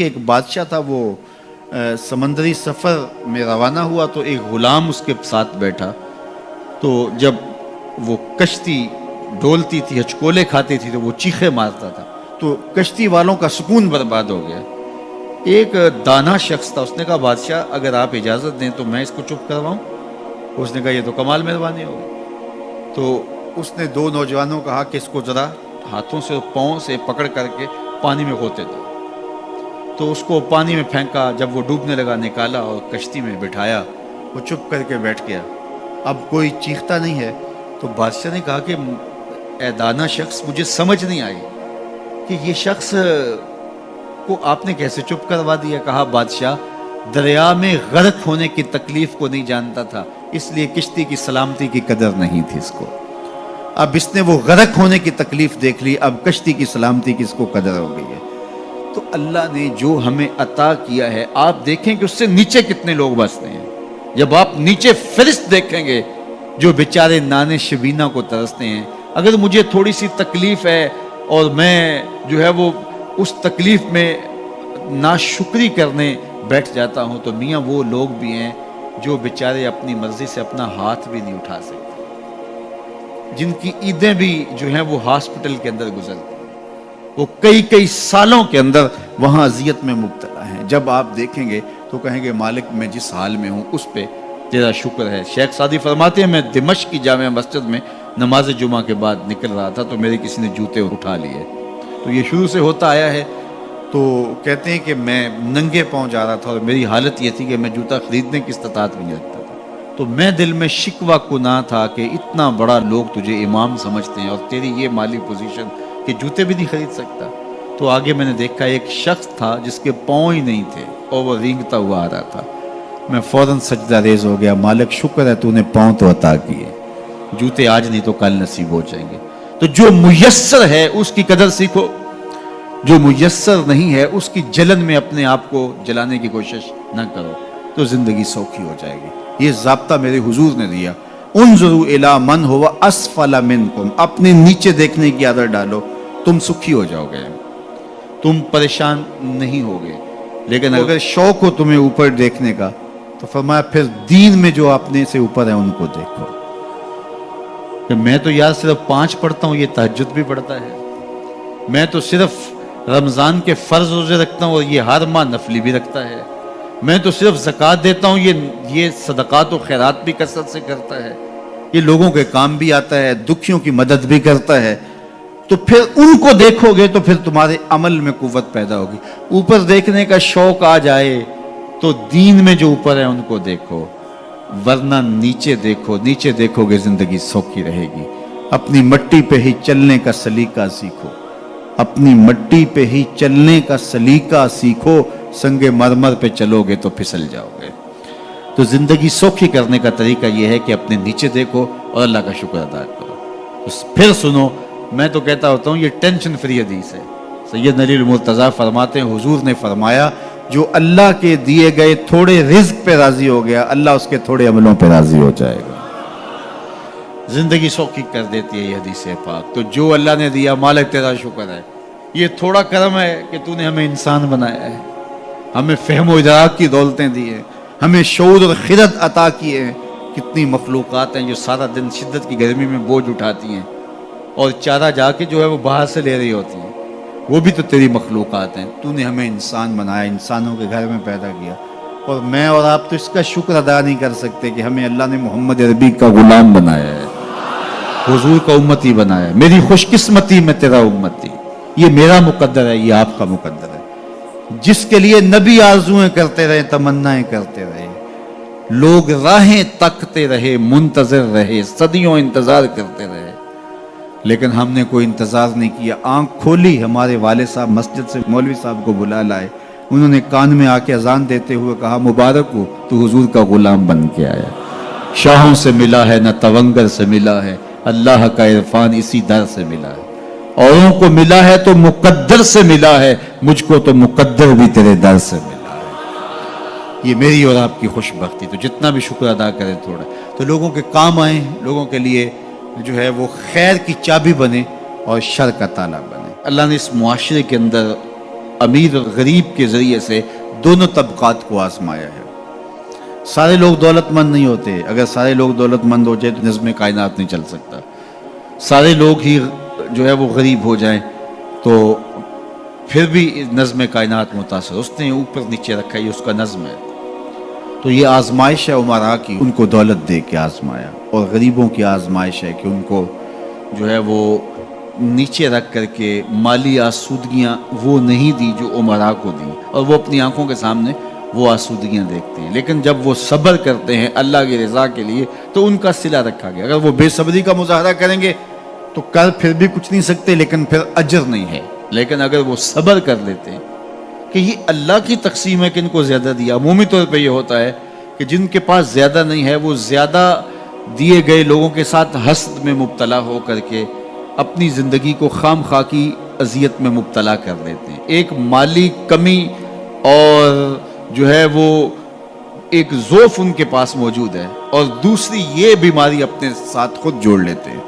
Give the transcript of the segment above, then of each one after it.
کہ ایک بادشاہ تھا، وہ سمندری سفر میں روانہ ہوا تو ایک غلام اس کے ساتھ بیٹھا، تو جب وہ کشتی ڈولتی تھی، ہچکولے کھاتی تھی تو وہ چیخے مارتا تھا، تو کشتی والوں کا سکون برباد ہو گیا۔ ایک دانا شخص تھا، اس نے کہا بادشاہ اگر آپ اجازت دیں تو میں اس کو چپ کرواؤں؟ اس نے کہا یہ تو کمال مہربانی ہوگی۔ تو اس نے دو نوجوانوں کو کہا کہ اس کو ذرا ہاتھوں سے اور پاؤں سے پکڑ کر کے پانی میں غوطے دو۔ تو اس کو پانی میں پھینکا، جب وہ ڈوبنے لگا نکالا اور کشتی میں بٹھایا، وہ چپ کر کے بیٹھ گیا، اب کوئی چیختا نہیں ہے۔ تو بادشاہ نے کہا کہ اے دانا شخص، مجھے سمجھ نہیں آئی کہ یہ شخص کو آپ نے کیسے چپ کروا دیا؟ کہا بادشاہ دریا میں غرق ہونے کی تکلیف کو نہیں جانتا تھا، اس لیے کشتی کی سلامتی کی قدر نہیں تھی اس کو۔ اب اس نے وہ غرق ہونے کی تکلیف دیکھ لی، اب کشتی کی سلامتی کی اس کو قدر ہو گئی ہے۔ تو اللہ نے جو ہمیں عطا کیا ہے، آپ دیکھیں کہ اس سے نیچے کتنے لوگ بستے ہیں۔ جب آپ نیچے فرشت دیکھیں گے جو بیچارے نانے شبینہ کو ترستے ہیں، اگر مجھے تھوڑی سی تکلیف ہے اور میں جو ہے وہ اس تکلیف میں ناشکری کرنے بیٹھ جاتا ہوں، تو میاں وہ لوگ بھی ہیں جو بیچارے اپنی مرضی سے اپنا ہاتھ بھی نہیں اٹھا سکتے، جن کی عیدیں بھی جو ہیں وہ ہاسپٹل کے اندر گزرتی ہیں، وہ کئی سالوں کے اندر وہاں اذیت میں مبتلا ہیں۔ جب آپ دیکھیں گے تو کہیں گے مالک میں جس حال میں ہوں اس پہ تیرا شکر ہے۔ شیخ سعدی فرماتے ہیں میں دمشق کی جامع مسجد میں نماز جمعہ کے بعد نکل رہا تھا تو میرے کسی نے جوتے اٹھا لیے، تو یہ شروع سے ہوتا آیا ہے۔ تو کہتے ہیں کہ میں ننگے پاؤں جا رہا تھا اور میری حالت یہ تھی کہ میں جوتا خریدنے کی استطاعت بھی نہیں رکھتا تھا، تو میں دل میں شکوہ گناہ تھا کہ اتنا بڑا لوگ تجھے امام سمجھتے ہیں اور تیری یہ مالی پوزیشن کہ جوتے بھی نہیں خرید سکتا۔ تو آگے میں نے دیکھا ایک شخص تھا جس کے پاؤں ہی نہیں تھے اور وہ رینگتا ہوا آ رہا تھا، میں فوراً سجدہ ریز ہو گیا، مالک شکر ہے تو نے پاؤں تو عطا کیے، جوتے آج نہیں تو کل نصیب ہو جائیں گے۔ تو جو میسر ہے اس کی قدر سیکھو، جو میسر نہیں ہے اس کی جلن میں اپنے آپ کو جلانے کی کوشش نہ کرو، تو زندگی سوکھی ہو جائے گی۔ یہ ضابطہ میرے حضور نے دیا، انظروا الی من هو اسفل منکم، اپنے نیچے دیکھنے کی عادت ڈالو، تم سکھی ہو جاؤ گے، تم پریشان نہیں ہوگے۔ لیکن اگر شوق ہو تمہیں اوپر دیکھنے کا تو فرمایا پھر دین میں جو اپنے سے اوپر ہیں ان کو دیکھو، کہ میں تو یار صرف 5 پڑھتا ہوں، یہ تہجد بھی پڑھتا ہے، میں تو صرف رمضان کے فرض روزے رکھتا ہوں اور یہ ہر ماہ نفلی بھی رکھتا ہے، میں تو صرف زکوٰۃ دیتا ہوں، یہ صدقات و خیرات بھی کثرت سے کرتا ہے، یہ لوگوں کے کام بھی آتا ہے، دکھیوں کی مدد بھی کرتا ہے، تو پھر ان کو دیکھو گے تو پھر تمہارے عمل میں قوت پیدا ہوگی۔ اوپر دیکھنے کا شوق آ جائے تو دین میں جو اوپر ہے ان کو دیکھو، ورنہ نیچے دیکھو گے زندگی سوکھی رہے گی۔ اپنی مٹی پہ ہی چلنے کا سلیقہ سیکھو، اپنی مٹی پہ ہی چلنے کا سلیقہ سیکھو، سنگ مرمر پہ چلو گے تو پھسل جاؤ گے۔ تو زندگی سوکھی کرنے کا طریقہ یہ ہے کہ اپنے نیچے دیکھو اور اللہ کا شکر ادا کرو۔ پھر سنو، میں تو کہتا ہوتا ہوں یہ ٹینشن فری حدیث ہے۔ سید علی المرتضیٰ فرماتے ہیں حضور نے فرمایا جو اللہ کے دیے گئے تھوڑے رزق پہ راضی ہو گیا، اللہ اس کے تھوڑے عملوں پہ راضی ہو جائے گا۔ زندگی سوکھی کر دیتی ہے یہ حدیث پاک۔ تو جو اللہ نے دیا مالک تیرا شکر ہے، یہ تھوڑا کرم ہے کہ تو نے ہمیں انسان بنایا ہے، ہمیں فہم و ادراک کی دولتیں دی ہیں، ہمیں شعور اور خرد عطا کیے ہیں۔ کتنی مخلوقات ہیں جو سارا دن شدت کی گرمی میں بوجھ اٹھاتی ہیں اور چارہ جا کے جو ہے وہ باہر سے لے رہی ہوتی ہیں، وہ بھی تو تیری مخلوقات ہیں۔ تو نے ہمیں انسان بنایا، انسانوں کے گھر میں پیدا کیا، اور میں اور آپ تو اس کا شکر ادا نہیں کر سکتے کہ ہمیں اللہ نے محمد عربی کا غلام بنایا ہے، حضور کا امتی بنایا ہے۔ میری خوش قسمتی میں تیرا امتی، یہ میرا مقدر ہے، یہ آپ کا مقدر ہے۔ جس کے لیے نبی آرزویں کرتے رہے، تمنائیں کرتے رہے، لوگ راہیں تکتے رہے، منتظر رہے، صدیوں انتظار کرتے رہے، لیکن ہم نے کوئی انتظار نہیں کیا۔ آنکھ کھولی، ہمارے والد صاحب مسجد سے مولوی صاحب کو بلا لائے، انہوں نے کان میں آ کے اذان دیتے ہوئے کہا مبارک ہو، تو حضور کا غلام بن کے آیا۔ شاہوں سے ملا ہے نہ تونگر سے ملا ہے، اللہ کا عرفان اسی در سے ملا ہے۔ اوروں کو ملا ہے تو مقدر سے ملا ہے، مجھ کو تو مقدر بھی تیرے در سے ملا ہے۔ یہ میری اور آپ کی خوش بختی، تو جتنا بھی شکر ادا کریں تھوڑا، تو لوگوں کے کام آئیں، لوگوں کے لیے جو ہے وہ خیر کی چابی بنے اور شر کا تالا بنے۔ اللہ نے اس معاشرے کے اندر امیر اور غریب کے ذریعے سے دونوں طبقات کو آزمایا ہے۔ سارے لوگ دولت مند نہیں ہوتے، اگر سارے لوگ دولت مند ہو جائے تو نظم کائنات نہیں چل سکتا۔ سارے لوگ ہی جو ہے وہ غریب ہو جائیں تو پھر بھی نظم کائنات متاثر، اس نے اوپر نیچے رکھا، یہ اس کا نظم ہے۔ تو یہ آزمائش ہے عمراء کی، ان کو دولت دے کے آزمایا، اور غریبوں کی آزمائش ہے کہ ان کو جو ہے وہ نیچے رکھ کر کے مالی آسودگیاں وہ نہیں دی جو عمراء کو دی، اور وہ اپنی آنکھوں کے سامنے وہ آسودگیاں دیکھتے ہیں، لیکن جب وہ صبر کرتے ہیں اللہ کی رضا کے لیے تو ان کا صلہ رکھا گیا۔ اگر وہ بے صبری کا مظاہرہ کریں گے تو کر پھر بھی کچھ نہیں سکتے، لیکن پھر اجر نہیں ہے، لیکن اگر وہ صبر کر لیتے ہیں کہ یہ اللہ کی تقسیم ہے کہ ان کو زیادہ دیا۔ عمومی طور پہ یہ ہوتا ہے کہ جن کے پاس زیادہ نہیں ہے وہ زیادہ دیے گئے لوگوں کے ساتھ حسد میں مبتلا ہو کر کے اپنی زندگی کو خام خواہ کی اذیت میں مبتلا کر لیتے ہیں۔ ایک مالی کمی اور جو ہے وہ ایک ضعف ان کے پاس موجود ہے، اور دوسری یہ بیماری اپنے ساتھ خود جوڑ لیتے ہیں،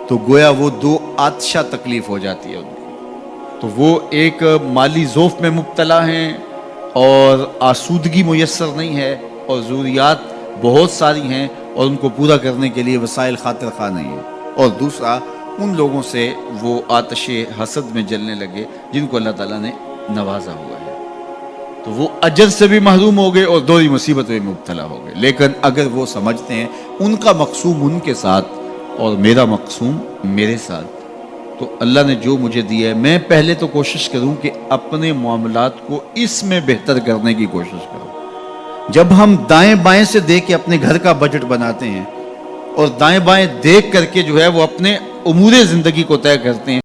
تو گویا وہ دو آتشہ تکلیف ہو جاتی ہے ان کو۔ تو وہ ایک مالی ضعف میں مبتلا ہیں اور آسودگی میسر نہیں ہے، اور ضروریات بہت ساری ہیں اور ان کو پورا کرنے کے لیے وسائل خاطر خواہ نہیں ہے، اور دوسرا ان لوگوں سے وہ آتش حسد میں جلنے لگے جن کو اللہ تعالیٰ نے نوازا ہوا ہے، تو وہ اجر سے بھی محروم ہو گئے اور دوہری مصیبت میں مبتلا ہو گئے۔ لیکن اگر وہ سمجھتے ہیں ان کا مقسوم ان کے ساتھ اور میرا مقسوم میرے ساتھ، تو اللہ نے جو مجھے دیا ہے میں پہلے تو کوشش کروں کہ اپنے معاملات کو اس میں بہتر کرنے کی کوشش کروں۔ جب ہم دائیں بائیں سے دیکھ کے اپنے گھر کا بجٹ بناتے ہیں اور دائیں بائیں دیکھ کر کے جو ہے وہ اپنے امور زندگی کو طے کرتے ہیں،